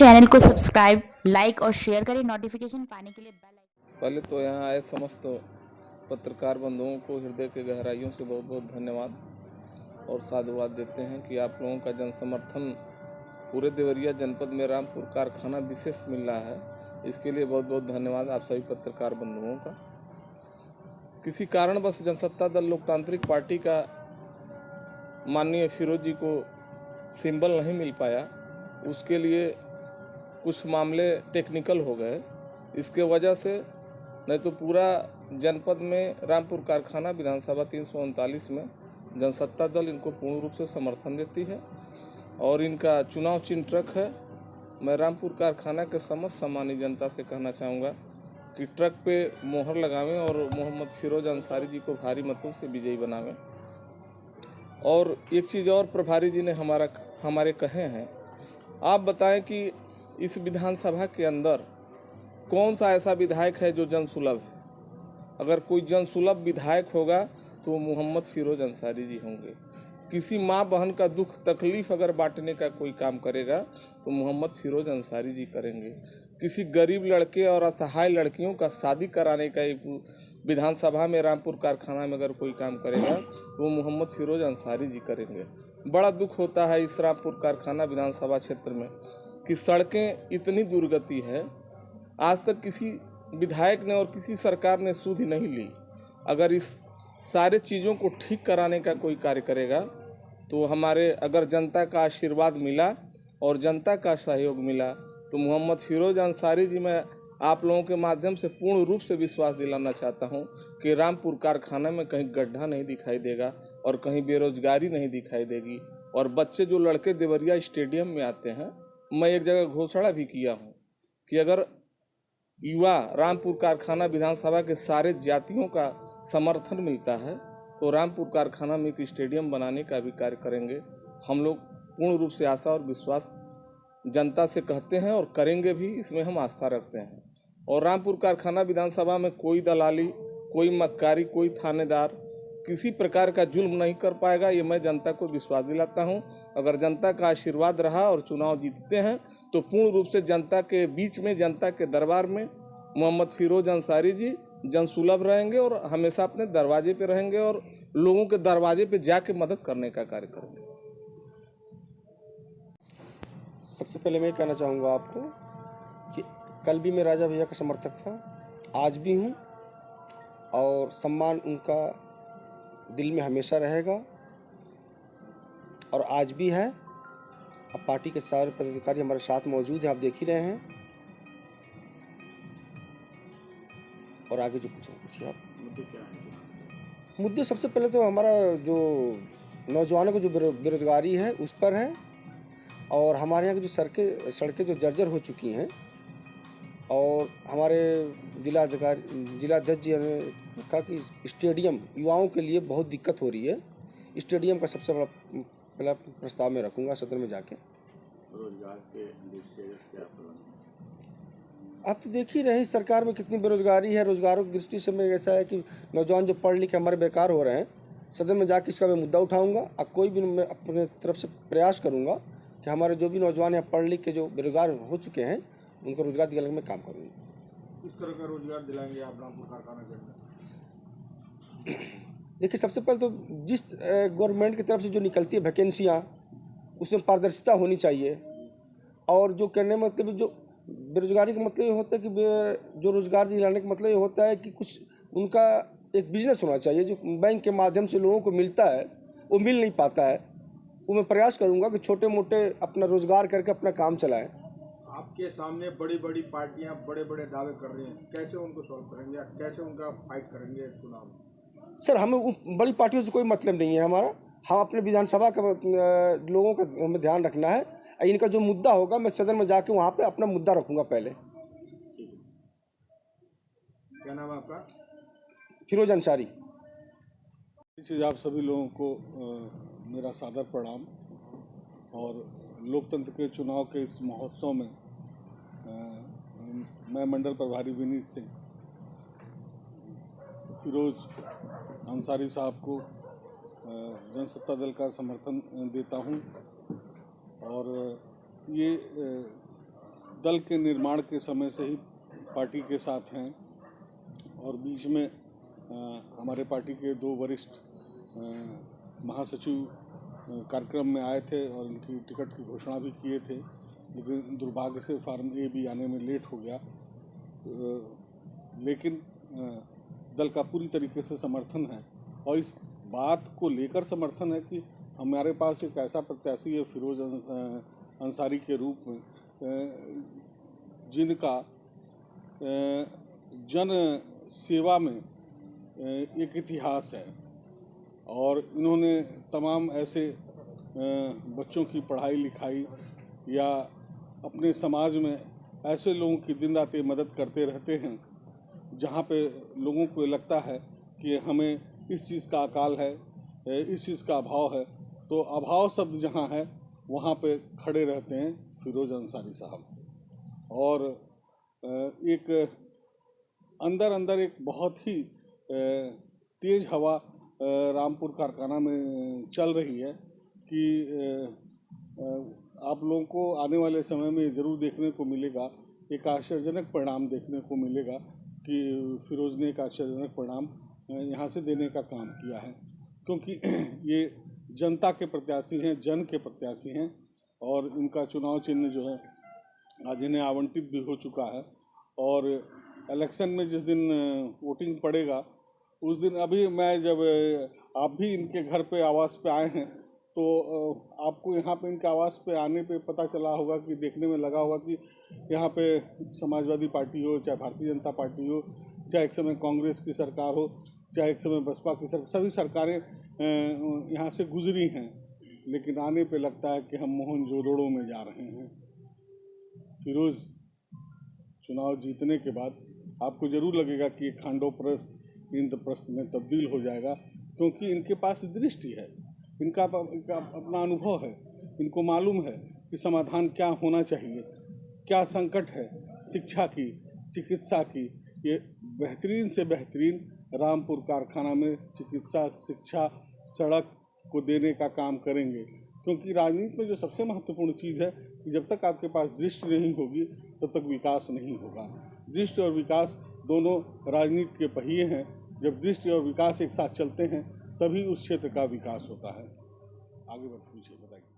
Channel को subscribe, like और share करें। नोटिफिकेशन पाने के लिए बेल आइकन। पहले तो यहाँ आए समस्त पत्रकार बंधुओं को हृदय के गहराइयों से बहुत बहुत धन्यवाद और साधुवाद देते हैं कि आप लोगों का जन समर्थन पूरे देवरिया जनपद में रामपुर कारखाना विशेष मिल रहा है। इसके लिए बहुत बहुत धन्यवाद आप सभी पत्रकार बंधुओं का। किसी कारणवश जनसत्ता दल लोकतांत्रिक पार्टी का माननीय फिरोज जी को सिंबल नहीं मिल पाया, उसके लिए कुछ मामले टेक्निकल हो गए। इसके वजह से नहीं तो पूरा जनपद में रामपुर कारखाना विधानसभा 339 में जनसत्ता दल इनको पूर्ण रूप से समर्थन देती है और इनका चुनाव चिन्ह ट्रक है। मैं रामपुर कारखाना के समस्त सामान्य जनता से कहना चाहूँगा कि ट्रक पे मोहर लगावें और मोहम्मद फिरोज अंसारी जी को भारी मतों से विजयी बनावें। और एक चीज़ और प्रभारी जी ने हमारे कहे हैं, आप बताएं कि इस विधानसभा के अंदर कौन सा ऐसा विधायक है जो जनसुलभ है। अगर कोई जनसुलभ विधायक होगा तो मोहम्मद फिरोज अंसारी जी होंगे। किसी माँ बहन का दुख तकलीफ अगर बांटने का कोई काम करेगा तो मोहम्मद फिरोज अंसारी जी करेंगे। किसी गरीब लड़के और असहाय लड़कियों का शादी कराने का एक विधानसभा में रामपुर कारखाना में अगर कोई काम करेगा तो मोहम्मद फिरोज अंसारी जी करेंगे। बड़ा दुख होता है इस रामपुर कारखाना विधानसभा क्षेत्र में कि सड़कें इतनी दुर्गति है, आज तक किसी विधायक ने और किसी सरकार ने सुध नहीं ली। अगर इस सारे चीज़ों को ठीक कराने का कोई कार्य करेगा तो हमारे अगर जनता का आशीर्वाद मिला और जनता का सहयोग मिला तो मोहम्मद फिरोज अंसारी जी मैं आप लोगों के माध्यम से पूर्ण रूप से विश्वास दिलाना चाहता हूं कि रामपुर कारखाना में कहीं गड्ढा नहीं दिखाई देगा और कहीं बेरोजगारी नहीं दिखाई देगी। और बच्चे जो लड़के देवरिया स्टेडियम में आते हैं, मैं एक जगह घोषणा भी किया हूँ कि अगर युवा रामपुर कारखाना विधानसभा के सारे जातियों का समर्थन मिलता है तो रामपुर कारखाना में एक स्टेडियम बनाने का भी कार्य करेंगे। हम लोग पूर्ण रूप से आशा और विश्वास जनता से कहते हैं और करेंगे भी, इसमें हम आस्था रखते हैं। और रामपुर कारखाना विधानसभा में कोई दलाली, कोई मक्कारी, कोई थानेदार किसी प्रकार का जुल्म नहीं कर पाएगा, ये मैं जनता को विश्वास दिलाता हूँ। अगर जनता का आशीर्वाद रहा और चुनाव जीतते हैं तो पूर्ण रूप से जनता के बीच में, जनता के दरबार में मोहम्मद फिरोज अंसारी जी जनसुलभ रहेंगे और हमेशा अपने दरवाजे पे रहेंगे और लोगों के दरवाजे पे जाके मदद करने का कार्य करेंगे। सबसे पहले मैं कहना चाहूँगा आपको कि कल भी मैं राजा भैया का समर्थक था, आज भी हूँ और सम्मान उनका दिल में हमेशा रहेगा और आज भी है। अब पार्टी के सारे पदाधिकारी हमारे साथ मौजूद हैं, आप देख ही रहे हैं। और आगे जो पूछिए आप। मुद्दे सबसे पहले तो हमारा जो नौजवानों को जो बेरोजगारी है उस पर है और हमारे यहाँ की जो सड़कें जो जर्जर हो चुकी हैं और हमारे जिलाध्यक्ष जी ने कहा कि स्टेडियम युवाओं के लिए बहुत दिक्कत हो रही है। स्टेडियम का सबसे पहला प्रस्ताव में रखूँगा सदन में जाके। रोजगार के दृष्टि से क्या आप तो देख ही रहे हैं सरकार में कितनी बेरोजगारी है। रोजगारों की दृष्टि से मैं ऐसा है कि नौजवान जो पढ़ लिख के हमारे बेकार हो रहे हैं, सदन में जाके इसका मैं मुद्दा उठाऊंगा। अब कोई भी मैं अपने तरफ से प्रयास करूंगा कि हमारे जो भी नौजवान यहाँ पढ़ लिख के जो बेरोजगार हो चुके हैं उनको रोजगार दिलाने में काम करूँगा। इस तरह का रोजगार दिलाएंगे आप रामपुर कारखाना के अंदर? देखिए, सबसे पहले तो जिस गवर्नमेंट की तरफ से जो निकलती है वैकेंसियाँ उसमें पारदर्शिता होनी चाहिए। और जो कहने में मतलब जो बेरोजगारी का मतलब ये होता है कि जो रोजगार दिलाने का मतलब ये होता है कि कुछ उनका एक बिजनेस होना चाहिए जो बैंक के माध्यम से लोगों को मिलता है, वो मिल नहीं पाता है। वो मैं प्रयास करूंगा कि छोटे मोटे अपना रोजगार करके अपना काम चलाएं। आपके सामने बड़ी बड़ी पार्टियां बड़े बड़े दावे कर रही हैं, कैसे उनको सॉल्व करेंगे, कैसे उनका फाइट करेंगे चुनाव में? सर, हमें बड़ी पार्टियों से कोई मतलब नहीं है हमारा। हम अपने विधानसभा का लोगों का हमें ध्यान रखना है। इनका जो मुद्दा होगा मैं सदन में जाके वहाँ पे अपना मुद्दा रखूंगा पहले। क्या नाम है आपका? फिरोज अंसारी। चीज़ आप सभी लोगों को मेरा सादर प्रणाम। और लोकतंत्र के चुनाव के इस महोत्सव में मैं मंडल प्रभारी विनीत सिंह फिरोज अंसारी साहब को जनसत्ता दल का समर्थन देता हूं। और ये दल के निर्माण के समय से ही पार्टी के साथ हैं और बीच में हमारे पार्टी के 2 वरिष्ठ महासचिव कार्यक्रम में आए थे और उनकी टिकट की घोषणा भी किए थे, लेकिन दुर्भाग्य से फार्म ए भी आने में लेट हो गया। लेकिन दल का पूरी तरीके से समर्थन है और इस बात को लेकर समर्थन है कि हमारे पास एक ऐसा प्रत्याशी है फिरोज अंसारी के रूप में, जिनका जन सेवा में एक इतिहास है और इन्होंने तमाम ऐसे बच्चों की पढ़ाई लिखाई या अपने समाज में ऐसे लोगों की दिन रात मदद करते रहते हैं जहाँ पे लोगों को लगता है कि हमें इस चीज़ का अकाल है, इस चीज़ का अभाव है, तो अभाव शब्द जहाँ है वहाँ पे खड़े रहते हैं फिरोज अंसारी साहब। और एक अंदर अंदर एक बहुत ही तेज़ हवा रामपुर कारखाना में चल रही है कि आप लोगों को आने वाले समय में ज़रूर देखने को मिलेगा, एक आश्चर्यजनक परिणाम देखने को मिलेगा कि फिरोज ने एक आश्चर्यजनक परिणाम यहाँ से देने का काम किया है, क्योंकि ये जनता के प्रत्याशी हैं, जन के प्रत्याशी हैं और इनका चुनाव चिन्ह जो है आज इन्हें आवंटित भी हो चुका है। और इलेक्शन में जिस दिन वोटिंग पड़ेगा उस दिन, अभी मैं जब आप भी इनके घर पे आवास पे आए हैं तो आपको यहाँ पे इनके आवास पे आने पे पता चला होगा कि देखने में लगा होगा कि यहाँ पे समाजवादी पार्टी हो, चाहे भारतीय जनता पार्टी हो, चाहे एक समय कांग्रेस की सरकार हो, चाहे एक समय बसपा की सरकार, सभी सरकारें यहाँ से गुजरी हैं, लेकिन आने पे लगता है कि हम मोहनजोदड़ो में जा रहे हैं। फिरोज चुनाव जीतने के बाद आपको ज़रूर लगेगा कि खांडोप्रस्थ इंद्रप्रस्थ में तब्दील हो जाएगा, क्योंकि इनके पास दृष्टि है, इनका अपना अनुभव है, इनको मालूम है कि समाधान क्या होना चाहिए, क्या संकट है शिक्षा की, चिकित्सा की। ये बेहतरीन से बेहतरीन रामपुर कारखाना में चिकित्सा, शिक्षा, सड़क को देने का काम करेंगे, क्योंकि राजनीति में जो सबसे महत्वपूर्ण चीज़ है कि जब तक आपके पास दृष्टि नहीं होगी तब तक विकास नहीं होगा। दृष्टि और विकास दोनों राजनीति के पहिए हैं। जब दृष्टि और विकास एक साथ चलते हैं तभी उस क्षेत्र का विकास होता है। आगे बढ़ पूछिए, बताइए।